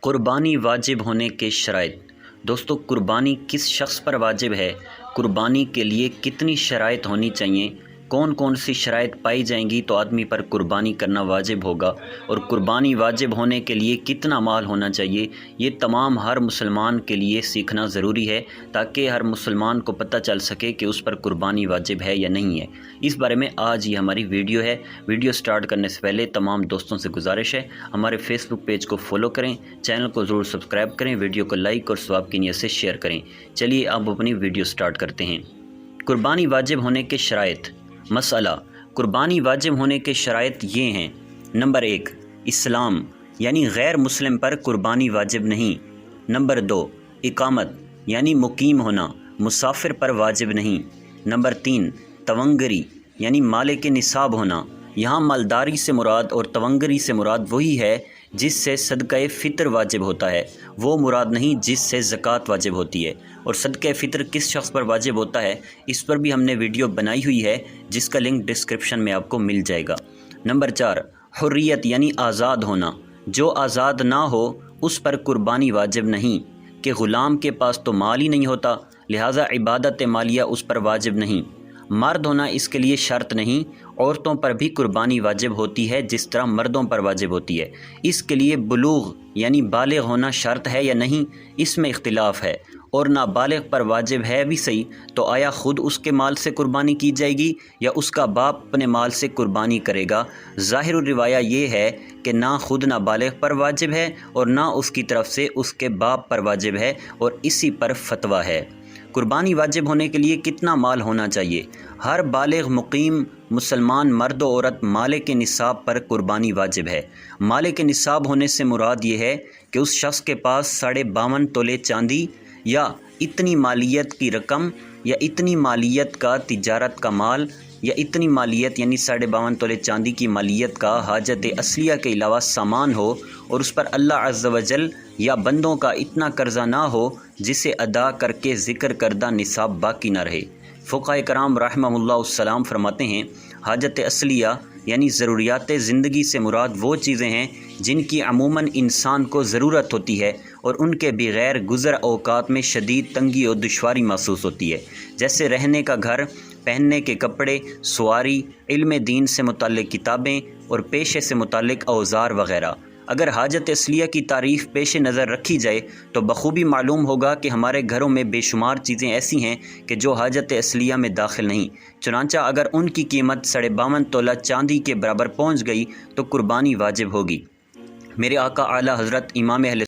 قربانی واجب ہونے کے شرائط۔ دوستو، قربانی کس شخص پر واجب ہے؟ قربانی کے لیے کتنی شرائط ہونی چاہیے؟ کون کون سی شرائط پائی جائیں گی تو آدمی پر قربانی کرنا واجب ہوگا؟ اور قربانی واجب ہونے کے لیے کتنا مال ہونا چاہیے؟ یہ تمام ہر مسلمان کے لیے سیکھنا ضروری ہے تاکہ ہر مسلمان کو پتہ چل سکے کہ اس پر قربانی واجب ہے یا نہیں ہے۔ اس بارے میں آج یہ ہماری ویڈیو ہے۔ ویڈیو سٹارٹ کرنے سے پہلے تمام دوستوں سے گزارش ہے ہمارے فیس بک پیج کو فالو کریں، چینل کو ضرور سبسکرائب کریں، ویڈیو کو لائک اور ثواب کی نیت سے شیئر کریں۔ چلیے اب اپنی ویڈیو سٹارٹ کرتے ہیں۔ قربانی واجب ہونے کے شرائط۔ مسئلہ: قربانی واجب ہونے کے شرائط یہ ہیں۔ نمبر 1، اسلام، یعنی غیر مسلم پر قربانی واجب نہیں۔ نمبر 2، اقامت، یعنی مقیم ہونا، مسافر پر واجب نہیں۔ نمبر 3، تونگری، یعنی مالک نصاب ہونا۔ یہاں مالداری سے مراد اور تونگری سے مراد وہی ہے جس سے صدقہ فطر واجب ہوتا ہے، وہ مراد نہیں جس سے زکوٰۃ واجب ہوتی ہے۔ اور صدقہ فطر کس شخص پر واجب ہوتا ہے اس پر بھی ہم نے ویڈیو بنائی ہوئی ہے جس کا لنک ڈسکرپشن میں آپ کو مل جائے گا۔ نمبر 4، حریت، یعنی آزاد ہونا۔ جو آزاد نہ ہو اس پر قربانی واجب نہیں، کہ غلام کے پاس تو مال ہی نہیں ہوتا لہٰذا عبادت مالیہ اس پر واجب نہیں۔ مرد ہونا اس کے لیے شرط نہیں، عورتوں پر بھی قربانی واجب ہوتی ہے جس طرح مردوں پر واجب ہوتی ہے۔ اس کے لیے بلوغ، یعنی بالغ ہونا شرط ہے یا نہیں، اس میں اختلاف ہے۔ اور نابالغ پر واجب ہے بھی صحیح، تو آیا خود اس کے مال سے قربانی کی جائے گی یا اس کا باپ اپنے مال سے قربانی کرے گا؟ ظاہر الروایہ یہ ہے کہ نہ خود نابالغ پر واجب ہے اور نہ اس کی طرف سے اس کے باپ پر واجب ہے، اور اسی پر فتویٰ ہے۔ قربانی واجب ہونے کے لیے کتنا مال ہونا چاہیے؟ ہر بالغ مقیم مسلمان مرد و عورت مالک نصاب پر قربانی واجب ہے۔ مالک نصاب ہونے سے مراد یہ ہے کہ اس شخص کے پاس 52.5 تولے چاندی یا اتنی مالیت کی رقم یا اتنی مالیت کا تجارت کا مال یا اتنی مالیت یعنی 52.5 تولے چاندی کی مالیت کا حاجت اصلیہ کے علاوہ سامان ہو، اور اس پر اللہ عز و جل یا بندوں کا اتنا قرضہ نہ ہو جسے ادا کر کے ذکر کردہ نصاب باقی نہ رہے۔ فقہائے کرام رحمہ اللہ السلام فرماتے ہیں، حاجت اصلیہ یعنی ضروریات زندگی سے مراد وہ چیزیں ہیں جن کی عموماً انسان کو ضرورت ہوتی ہے اور ان کے بغیر گزر اوقات میں شدید تنگی اور دشواری محسوس ہوتی ہے، جیسے رہنے کا گھر، پہننے کے کپڑے، سواری، علم دین سے متعلق کتابیں اور پیشے سے متعلق اوزار وغیرہ۔ اگر حاجت اصلیہ کی تعریف پیش نظر رکھی جائے تو بخوبی معلوم ہوگا کہ ہمارے گھروں میں بے شمار چیزیں ایسی ہیں کہ جو حاجت اصلیہ میں داخل نہیں، چنانچہ اگر ان کی قیمت 52.5 تولہ چاندی کے برابر پہنچ گئی تو قربانی واجب ہوگی۔ میرے آقا اعلیٰ حضرت امام اہل